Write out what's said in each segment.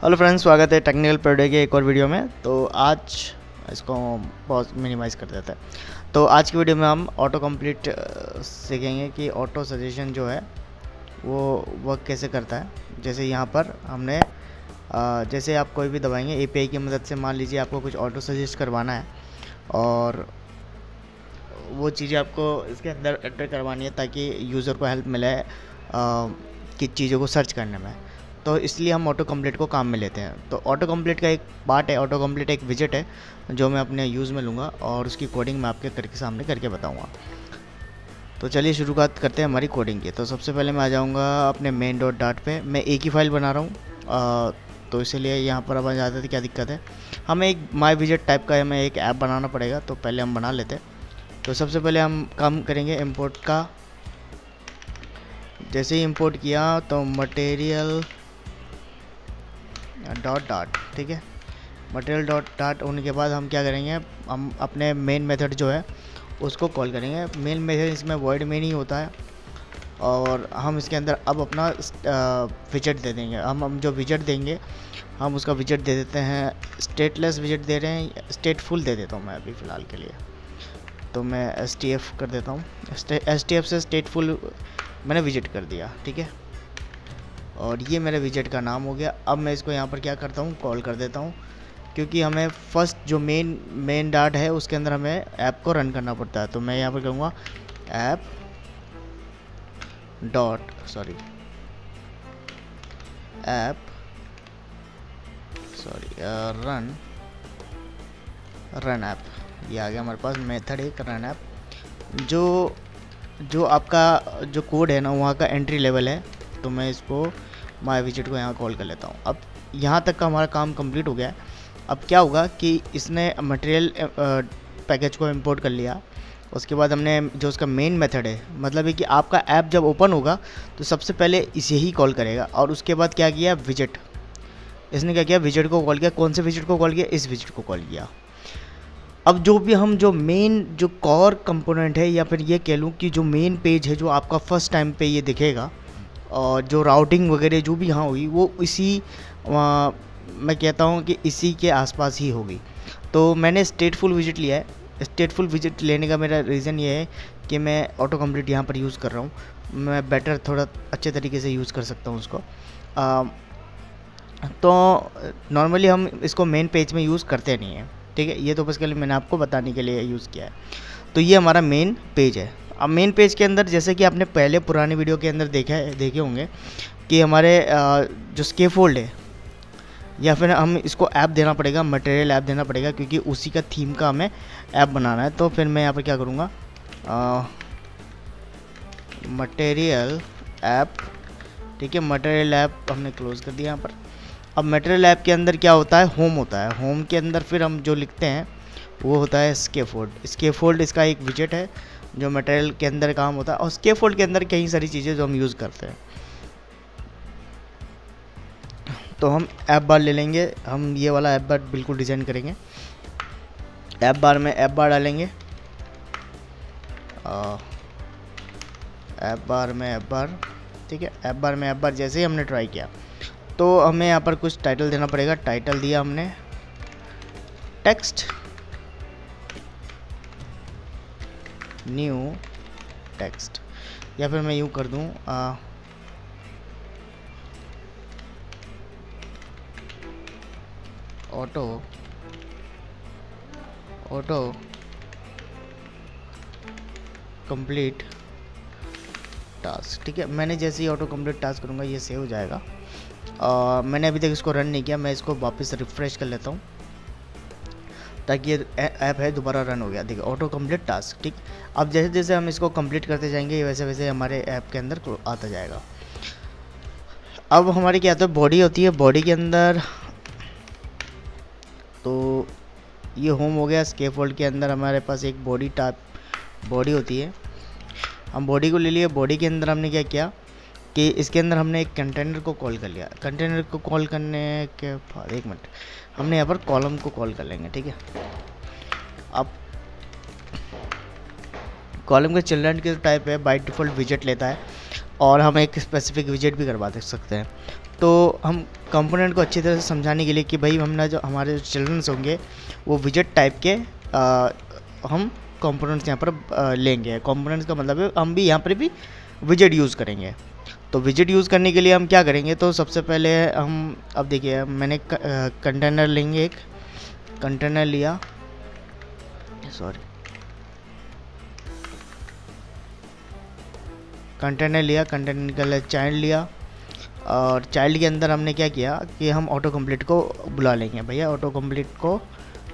Hello friends, स्वागत है technical product के एक और वीडियो में। तो आज इसको बहुत मिनिमाइज़ कर देते हैं। तो आज की वीडियो में हम ऑटो कंप्लीट सीखेंगे कि ऑटो सजेशन जो है वो वर्क कैसे करता है। जैसे यहाँ पर हमने जैसे आप कोई भी दबाएंगे एपीआई की मदद से, मान लीजिए आपको कुछ ऑटो सजेस्ट करवाना है और वो चीज़ें आपको इसके अंदर एंटर करवानी है ताकि यूज़र को हेल्प मिले किस चीज़ों को सर्च करने में। तो इसलिए हम ऑटो कंप्लीट को काम में लेते हैं। तो ऑटो कंप्लीट का एक पार्ट है, ऑटो कंप्लीट एक विजिट है जो मैं अपने यूज़ में लूँगा और उसकी कोडिंग मैं आपके सामने करके बताऊँगा। तो चलिए शुरुआत करते हैं हमारी कोडिंग की। तो सबसे पहले मैं आ जाऊँगा अपने मेन डॉट डाट पे। मैं एक ही फाइल बना रहा हूँ तो इसलिए यहाँ पर अब आ जाते थे, क्या दिक्कत है, हमें एक माई विजिट टाइप का हमें एक ऐप बनाना पड़ेगा। तो पहले हम बना लेते हैं। तो सबसे पहले हम काम करेंगे इंपोर्ट का। जैसे ही इंपोर्ट किया तो मटेरियल डॉट डाट, ठीक है, मटेरियल डॉट डाट होने के बाद हम क्या करेंगे, हम अपने मेन मेथड जो है उसको कॉल करेंगे। मेन मेथड इसमें वॉइड मेन ही होता है और हम इसके अंदर अब अपना विजेट दे देंगे। हम जो विजेट देंगे हम उसका विजेट दे देते हैं, स्टेटलेस विजेट दे रहे हैं, स्टेटफुल दे देता हूँ मैं अभी फ़िलहाल के लिए। तो मैं STF कर देता हूँ, STF से स्टेटफुल मैंने विजिट कर दिया, ठीक है। और ये मेरे विजेट का नाम हो गया। अब मैं इसको यहाँ पर क्या करता हूँ, कॉल कर देता हूँ, क्योंकि हमें फर्स्ट जो मेन डाट है उसके अंदर हमें ऐप को रन करना पड़ता है। तो मैं यहाँ पर कहूँगा ऐप डॉट रन ऐप। ये आ गया हमारे पास मेथड एक रन ऐप। जो आपका जो कोड है ना वहाँ का एंट्री लेवल है। तो मैं इसको माई विजिट को यहाँ कॉल कर लेता हूँ। अब यहाँ तक का हमारा काम कंप्लीट हो गया है। अब क्या होगा कि इसने मटेरियल पैकेज को इंपोर्ट कर लिया। उसके बाद हमने जो उसका मेन मेथड है, मतलब है कि आपका ऐप जब ओपन होगा तो सबसे पहले इसे ही कॉल करेगा। और उसके बाद क्या किया, विजिट, इसने क्या किया, विजिट को कॉल किया। कौन से विजिट को कॉल किया, इस विजिट को कॉल किया। अब जो भी हम जो मेन जो कोर कंपोनेंट है, या फिर ये कह लूँ कि जो मेन पेज है जो आपका फर्स्ट टाइम पे ये दिखेगा और जो राउटिंग वगैरह जो भी यहाँ हुई वो इसी मैं कहता हूँ कि इसी के आसपास ही होगी। तो मैंने स्टेटफुल विजिट लिया है। स्टेटफुल विजिट लेने का मेरा रीज़न ये है कि मैं ऑटो कंप्लीट यहाँ पर यूज़ कर रहा हूँ, मैं बेटर थोड़ा अच्छे तरीके से यूज़ कर सकता हूँ उसको। तो नॉर्मली हम इसको मेन पेज में यूज़ करते नहीं हैं, ठीक है। ये तो बस के लिए मैंने आपको बताने के लिए यूज़ किया है। तो ये हमारा मेन पेज है। अब मेन पेज के अंदर जैसे कि आपने पहले पुरानी वीडियो के अंदर देखे होंगे कि हमारे जो स्केफोल्ड है, या फिर हम इसको ऐप देना पड़ेगा, मटेरियल ऐप देना पड़ेगा, क्योंकि उसी का थीम का हमें ऐप बनाना है। तो फिर मैं यहाँ पर क्या करूँगा, मटेरियल ऐप, ठीक है, मटेरियल ऐप हमने क्लोज कर दिया यहाँ पर। अब मटेरियल ऐप के अंदर क्या होता है, होम होता है। होम के अंदर फिर हम जो लिखते हैं वो होता है स्केफोल्ड। स्केफोल्ड इसका एक विजेट है जो मटेरियल के अंदर काम होता है। और स्केफोल्ड के अंदर कई सारी चीज़ें जो हम यूज़ करते हैं। तो हम ऐप बार ले लेंगे, हम ये वाला ऐप बार बिल्कुल डिज़ाइन करेंगे। ऐप बार में ऐप बार डालेंगे, ऐप बार में ऐप बार, ठीक है। ऐप बार में ऐप बार जैसे ही हमने ट्राई किया तो हमें यहाँ पर कुछ टाइटल देना पड़ेगा। टाइटल दिया हमने टेक्स्ट, न्यू टेक्स्ट, या फिर मैं यूँ कर दूँ ऑटो कंप्लीट टास्क, ठीक है। मैंने जैसे ही ऑटो कंप्लीट टास्क करूँगा ये सेव हो जाएगा। मैंने अभी तक इसको रन नहीं किया, मैं इसको वापस रिफ़्रेश कर लेता हूँ ताकि ये ऐप है दोबारा रन हो गया। देखिए ऑटो कंप्लीट टास्क, ठीक। अब जैसे जैसे हम इसको कंप्लीट करते जाएंगे वैसे वैसे हमारे ऐप के अंदर आता जाएगा। अब हमारी क्या होता है, बॉडी होती है। बॉडी के अंदर तो ये होम हो गया। स्केफोल्ड के अंदर हमारे पास एक बॉडी टाइप बॉडी होती है। हम बॉडी को ले लिए। बॉडी के अंदर हमने क्या किया कि इसके अंदर हमने एक कंटेनर को कॉल कर लिया। कंटेनर को कॉल करने के बाद एक मिनट, हमने यहाँ पर कॉलम को कॉल कर लेंगे, ठीक है। अब कॉलम के चिल्ड्रन की टाइप है, बाय डिफ़ॉल्ट विजेट लेता है और हम एक स्पेसिफिक विजेट भी करवा सकते हैं। तो हम कंपोनेंट को अच्छी तरह से समझाने के लिए कि भाई हमने जो हमारे जो चिल्ड्रंस होंगे वो विजेट टाइप के हम कंपोनेंट्स यहाँ पर लेंगे। कंपोनेंट्स का मतलब है हम भी यहाँ पर भी विजेट यूज़ करेंगे। तो विजेट यूज़ करने के लिए हम क्या करेंगे, तो सबसे पहले हम अब देखिए मैंने कंटेनर लेंगे, एक कंटेनर लिया, सॉरी कंटेनर लिया, कंटेनर के लिए चाइल्ड लिया, और चाइल्ड के अंदर हमने क्या किया कि हम ऑटो कंप्लीट को बुला लेंगे। भैया ऑटो कंप्लीट को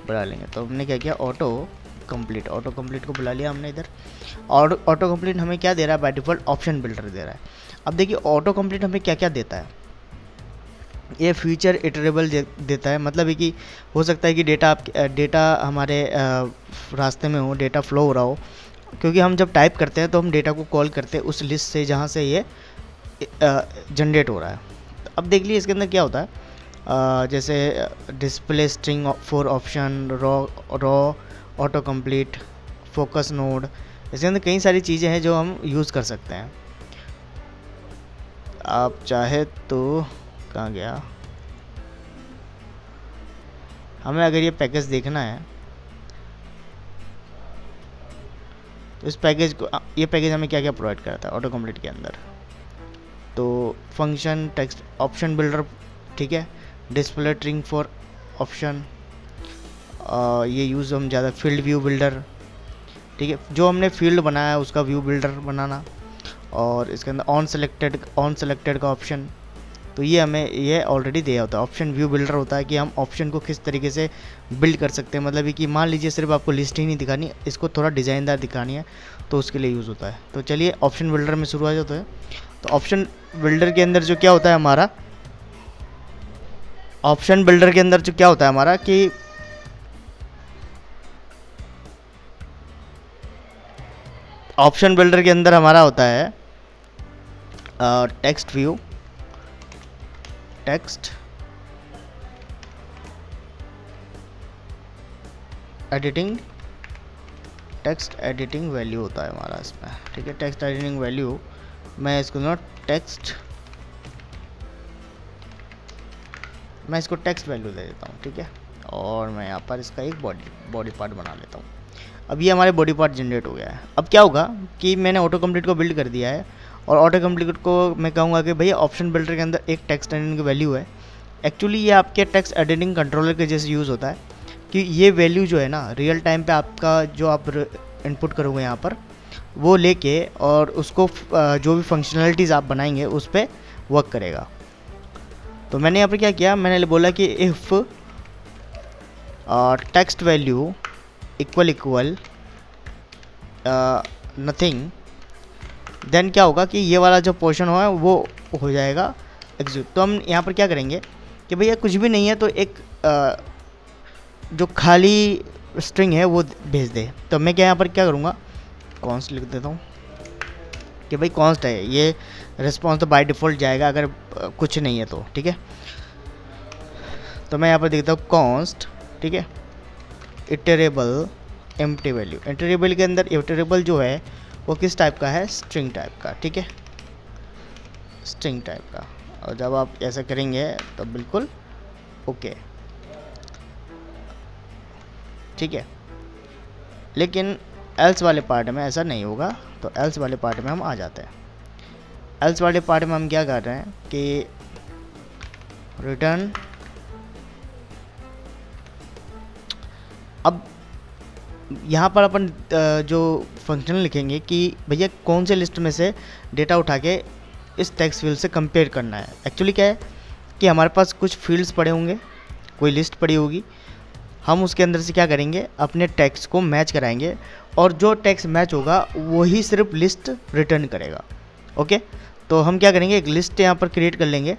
बुला लेंगे, तो हमने क्या किया ऑटो कंप्लीट को बुला लिया हमने इधर। और ऑटो कंप्लीट हमें क्या दे रहा है, बाय डिफ़ॉल्ट ऑप्शन बिल्डर दे रहा है। अब देखिए ऑटो कंप्लीट हमें क्या क्या देता है, ये फीचर इटरेबल देता है, मतलब है कि हो सकता है कि डेटा हमारे रास्ते में हो, डेटा फ्लो हो रहा हो, क्योंकि हम जब टाइप करते हैं तो हम डेटा को कॉल करते हैं उस लिस्ट से जहाँ से ये जनरेट हो रहा है। अब देख लीजिए इसके अंदर क्या होता है, जैसे display string for option, raw auto complete, focus node, इसके अंदर कई सारी चीज़ें हैं जो हम यूज़ कर सकते हैं। आप चाहे तो कहाँ गया, हमें अगर ये पैकेज देखना है तो इस पैकेज को, ये पैकेज हमें क्या क्या प्रोवाइड करता है ऑटो कंप्लीट के अंदर, तो फंक्शन टेक्स्ट ऑप्शन बिल्डर, ठीक है, डिस्प्ले स्ट्रिंग फॉर ऑप्शन, ये यूज़ हम ज़्यादा फील्ड व्यू बिल्डर, ठीक है, जो हमने फील्ड बनाया है उसका व्यू बिल्डर बनाना, और इसके अंदर ऑन सेलेक्टेड का ऑप्शन, तो ये हमें ये ऑलरेडी दिया होता है। ऑप्शन व्यू बिल्डर होता है कि हम ऑप्शन को किस तरीके से बिल्ड कर सकते हैं, मतलब कि मान लीजिए सिर्फ आपको लिस्ट ही नहीं दिखानी, इसको थोड़ा डिज़ाइनदार दिखानी है तो उसके लिए यूज़ होता है। तो चलिए ऑप्शन बिल्डर में शुरू आ जाते हैं। तो ऑप्शन बिल्डर के अंदर जो क्या होता है हमारा, ऑप्शन बिल्डर के अंदर जो क्या होता है हमारा कि ऑप्शन बिल्डर के अंदर हमारा होता है text view, text editing value होता है हमारा इसमें, ठीक है, टेक्स्ट एडिटिंग वैल्यू, मैं इसको टेक्स्ट वैल्यू दे देता हूँ, ठीक है, और मैं यहाँ पर इसका एक बॉडी पार्ट बना लेता हूँ। अब ये हमारे बॉडी पार्ट जनरेट हो गया है। अब क्या होगा कि मैंने ऑटो कंप्लीट को बिल्ड कर दिया है, और ऑटो कंप्लीट को मैं कहूँगा कि भैया ऑप्शन बिल्डर के अंदर एक टेक्स्ट एडिटिंग की वैल्यू है। एक्चुअली ये आपके टेक्स्ट एडिटिंग कंट्रोलर के जैसे यूज़ होता है कि ये वैल्यू जो है ना रियल टाइम पे आपका जो आप इनपुट करोगे यहाँ पर वो लेके और उसको जो भी फंक्शनलिटीज़ आप बनाएंगे उस पर वर्क करेगा। तो मैंने यहाँ पर क्या किया, मैंने बोला कि if text value equal nothing, then क्या होगा कि ये वाला जो पोर्शन हुआ है वो हो जाएगा एग्जीक्यूट। तो हम यहाँ पर क्या करेंगे कि भैया कुछ भी नहीं है तो एक जो खाली स्ट्रिंग है वो भेज दे। तो मैं क्या यहाँ पर क्या करूँगा, कॉन्स्ट लिख देता हूँ कि भाई कॉन्स्ट है, ये रिस्पॉन्स तो बाय डिफ़ॉल्ट जाएगा अगर कुछ नहीं है तो, ठीक है। तो मैं यहाँ पर देखता हूँ कॉन्स्ट, ठीक है, इटरेबल एम्प्टी वैल्यू। इटरेबल के अंदर इटरेबल जो है वो किस टाइप का है, स्ट्रिंग टाइप का, ठीक है, स्ट्रिंग टाइप का। और जब आप ऐसा करेंगे तो बिल्कुल ओके, ठीक है। लेकिन एल्स वाले पार्ट में ऐसा नहीं होगा, तो एल्स वाले पार्ट में हम आ जाते हैं। एल्स वाले पार्ट में हम क्या कर रहे हैं कि रिटर्न, अब यहाँ पर अपन जो फंक्शन लिखेंगे कि भैया कौन से लिस्ट में से डेटा उठा के इस टेक्स्ट फील्ड से कंपेयर करना है। एक्चुअली क्या है कि हमारे पास कुछ फील्ड्स पड़े होंगे, कोई लिस्ट पड़ी होगी, हम उसके अंदर से क्या करेंगे अपने टेक्स्ट को मैच कराएंगे, और जो टेक्स्ट मैच होगा वही सिर्फ लिस्ट रिटर्न करेगा। ओके, तो हम क्या करेंगे, एक लिस्ट यहाँ पर क्रिएट कर लेंगे,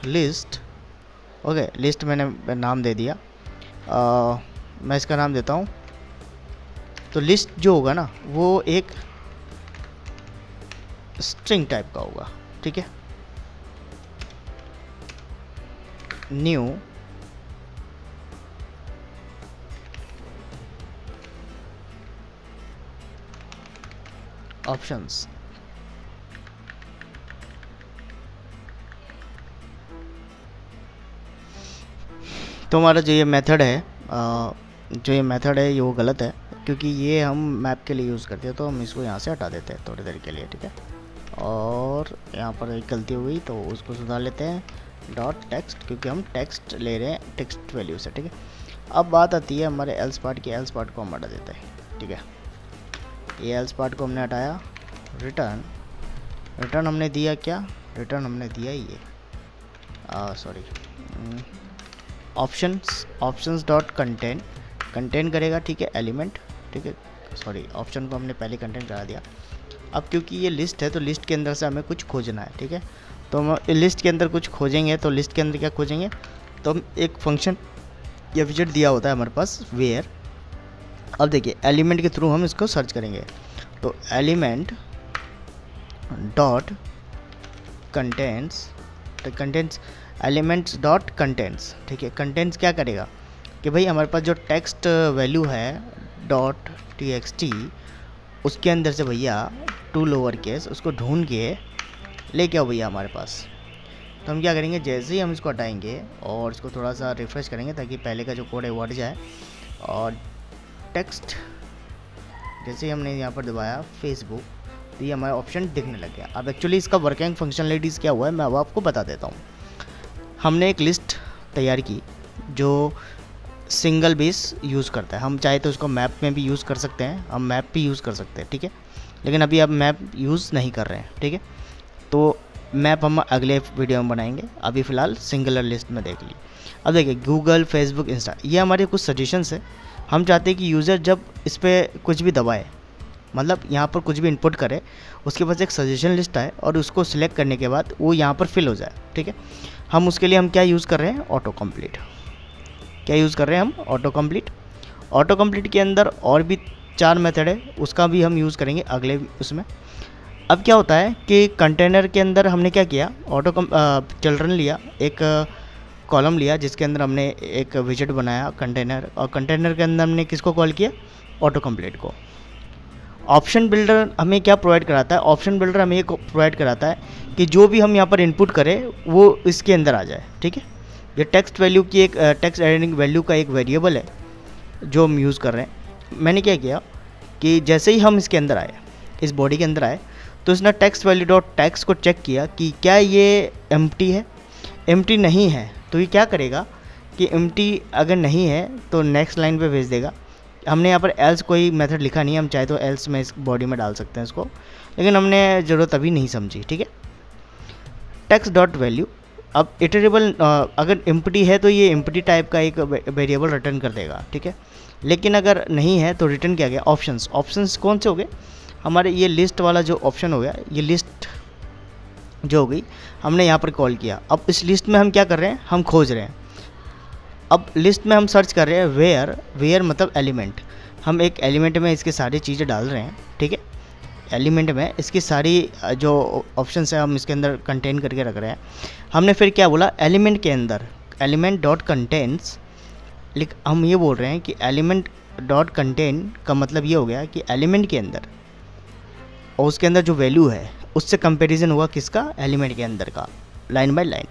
लिस्ट। ओके, लिस्ट मैंने नाम दे दिया, मैं इसका नाम देता हूँ। तो लिस्ट जो होगा ना वो एक स्ट्रिंग टाइप का होगा, ठीक है। न्यू ऑप्शंस, तो हमारा जो ये मेथड है ये वो गलत है, क्योंकि ये हम मैप के लिए यूज़ करते हैं, तो हम इसको यहाँ से हटा देते हैं थोड़ी देर के लिए, ठीक है। और यहाँ पर एक गलती हुई तो उसको सुधार लेते हैं, डॉट टेक्स्ट, क्योंकि हम टेक्स्ट ले रहे हैं टेक्स्ट वैल्यू से, ठीक है। अब बात आती है हमारे एल्स पार्ट की, एल्स पार्ट को हम हटा देते हैं, ठीक है। ये एल्स पार्ट को हमने हटाया, रिटर्न हमने दिया क्या, रिटर्न हमने दिया ये सॉरी ऑप्शंस डॉट कंटेन करेगा, ठीक है, एलिमेंट, ठीक है, सॉरी ऑप्शन को हमने पहले कंटेंट करा दिया। अब क्योंकि ये लिस्ट है तो लिस्ट के अंदर से हमें कुछ खोजना है, ठीक है। तो हम लिस्ट के अंदर कुछ खोजेंगे, तो लिस्ट के अंदर क्या खोजेंगे, तो हम एक फंक्शन या विजेट दिया होता है हमारे पास वेयर। अब देखिए एलिमेंट के थ्रू हम इसको सर्च करेंगे, तो element dot contents elements dot contents, ठीक है। कंटेंट्स क्या करेगा कि भाई हमारे पास जो टेक्स्ट वैल्यू है डॉट txt, उसके अंदर से भैया टू लोअर केस उसको ढूंढ के लेके आओ भैया हमारे पास। तो हम क्या करेंगे, जैसे ही हम इसको हटाएंगे और इसको थोड़ा सा रिफ़्रेश करेंगे ताकि पहले का जो कोड है वो हट जाए, और टेक्स्ट जैसे ही हमने यहाँ पर दबाया फेसबुक, तो ये हमारा ऑप्शन दिखने लग गया। अब एक्चुअली इसका वर्किंग फंक्शनलिटीज़ क्या हुआ है मैं अब आपको बता देता हूँ। हमने एक लिस्ट तैयार की जो सिंगल बेस यूज़ करता है, हम चाहे तो उसको मैप में भी यूज़ कर सकते हैं, हम मैप भी यूज़ कर सकते हैं, ठीक है। लेकिन अभी आप मैप यूज़ नहीं कर रहे हैं, ठीक है। तो मैप हम अगले वीडियो में बनाएंगे, अभी फ़िलहाल सिंगुलर लिस्ट में देख ली। अब देखिए गूगल, फेसबुक, इंस्टा, ये हमारे कुछ सजेशंस है। हम चाहते हैं कि यूज़र जब इस पर कुछ भी दबाए, मतलब यहाँ पर कुछ भी इनपुट करे, उसके पास एक सजेशन लिस्ट आए और उसको सिलेक्ट करने के बाद वो यहाँ पर फिल हो जाए, ठीक है। हम उसके लिए हम क्या यूज़ कर रहे हैं, ऑटो कंप्लीट। क्या यूज़ कर रहे हैं हम, ऑटो कंप्लीट। ऑटो कंप्लीट के अंदर और भी 4 मेथड है, उसका भी हम यूज़ करेंगे अगले उसमें। अब क्या होता है कि कंटेनर के अंदर हमने क्या किया, चिल्ड्रन लिया, एक कॉलम लिया जिसके अंदर हमने एक विजेट बनाया कंटेनर, और कंटेनर के अंदर हमने किसको कॉल किया, ऑटो कंप्लीट को। ऑप्शन बिल्डर हमें क्या प्रोवाइड कराता है, ऑप्शन बिल्डर हमें ये प्रोवाइड कराता है कि जो भी हम यहाँ पर इनपुट करें वो इसके अंदर आ जाए, ठीक है। ये टेक्स्ट वैल्यू की एक टेक्स्ट एडिटिंग वैल्यू का एक वेरिएबल है जो हम यूज़ कर रहे हैं। मैंने क्या किया कि जैसे ही हम इसके अंदर आए, इस बॉडी के अंदर आए, तो इसने टेक्स्ट वैल्यू डॉट टेक्स्ट को चेक किया कि क्या ये एम्प्टी है। एम्प्टी नहीं है तो ये क्या करेगा कि एम्प्टी अगर नहीं है तो नेक्स्ट लाइन पे भेज देगा। हमने यहाँ पर एल्स कोई मेथड लिखा नहीं है, हम चाहे तो एल्स में इस बॉडी में डाल सकते हैं इसको, लेकिन हमने ज़रूरत अभी नहीं समझी, ठीक है। टेक्स्ट डॉट वैल्यू, अब इटरेबल अगर एम्प्टी है तो ये एम्प्टी टाइप का एक वेरिएबल रिटर्न कर देगा, ठीक है। लेकिन अगर नहीं है तो रिटर्न क्या गया, ऑप्शंस कौन से हो गए हमारे, ये लिस्ट वाला जो ऑप्शन हो गया, ये लिस्ट जो हो गई हमने यहाँ पर कॉल किया। अब इस लिस्ट में हम क्या कर रहे हैं, हम खोज रहे हैं। अब लिस्ट में हम सर्च कर रहे हैं वेयर मतलब एलिमेंट, हम एक एलिमेंट में इसके सारी चीज़ें डाल रहे हैं, ठीक है। एलिमेंट में इसकी सारी जो ऑप्शंस है हम इसके अंदर कंटेन करके रख रहे हैं। हमने फिर क्या बोला, एलिमेंट के अंदर एलिमेंट डॉट कंटेंट्स, हम ये बोल रहे हैं कि एलिमेंट डॉट कंटेन का मतलब ये हो गया कि एलिमेंट के अंदर और उसके अंदर जो वैल्यू है उससे कंपैरिजन हुआ किसका, एलिमेंट के अंदर का, लाइन बाय लाइन।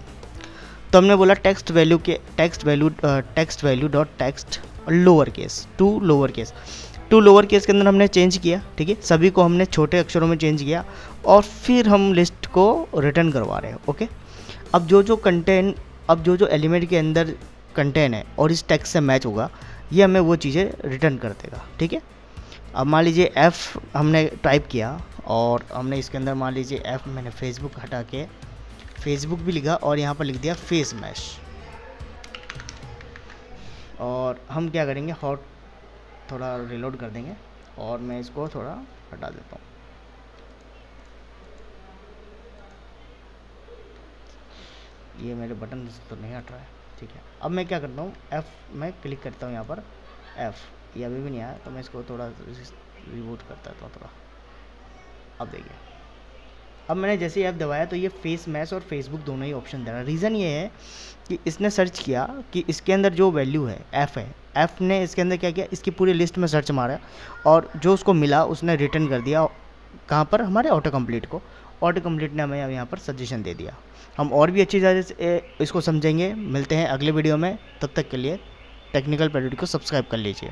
तो हमने बोला text value dot text lower case to lower case के अंदर हमने चेंज किया, ठीक है। सभी को हमने छोटे अक्षरों में चेंज किया और फिर हम लिस्ट को रिटर्न करवा रहे हैं, ओके। अब जो एलिमेंट के अंदर कंटेन है और इस टेक्स्ट से मैच होगा, ये हमें वो चीज़ें रिटर्न कर देगा, ठीक है। अब मान लीजिए F हमने टाइप किया और हमने इसके अंदर मान लीजिए F मैंने फेसबुक हटा के फेसबुक भी लिखा और यहाँ पर लिख दिया फेस मैश। और हम क्या करेंगे, हॉट थोड़ा रिलोड कर देंगे और मैं इसको थोड़ा हटा देता हूँ। ये मेरे बटन तो नहीं हट रहा है, ठीक है। अब मैं क्या करता हूँ, F मैं क्लिक करता हूँ यहाँ पर F, ये अभी भी नहीं आया तो मैं इसको थोड़ा रिबूट करता हूँ थोड़ा। अब देखिए, अब मैंने जैसे ऐप दबाया तो ये फेस मैश और फेसबुक दोनों ही ऑप्शन दे रहा है। रीज़न ये है कि इसने सर्च किया कि इसके अंदर जो वैल्यू है F है, F ने इसके अंदर क्या किया, इसकी पूरी लिस्ट में सर्च मारा और जो उसको मिला उसने रिटर्न कर दिया कहाँ पर, हमारे ऑटो कंप्लीट को। ऑटो कंप्लीट ने हमें यहाँ पर सजेशन दे दिया। हम और भी अच्छी तरह से इसको समझेंगे। मिलते हैं अगले वीडियो में, तब तक के लिए टेक्निकल पैरेडी को सब्सक्राइब कर लीजिए।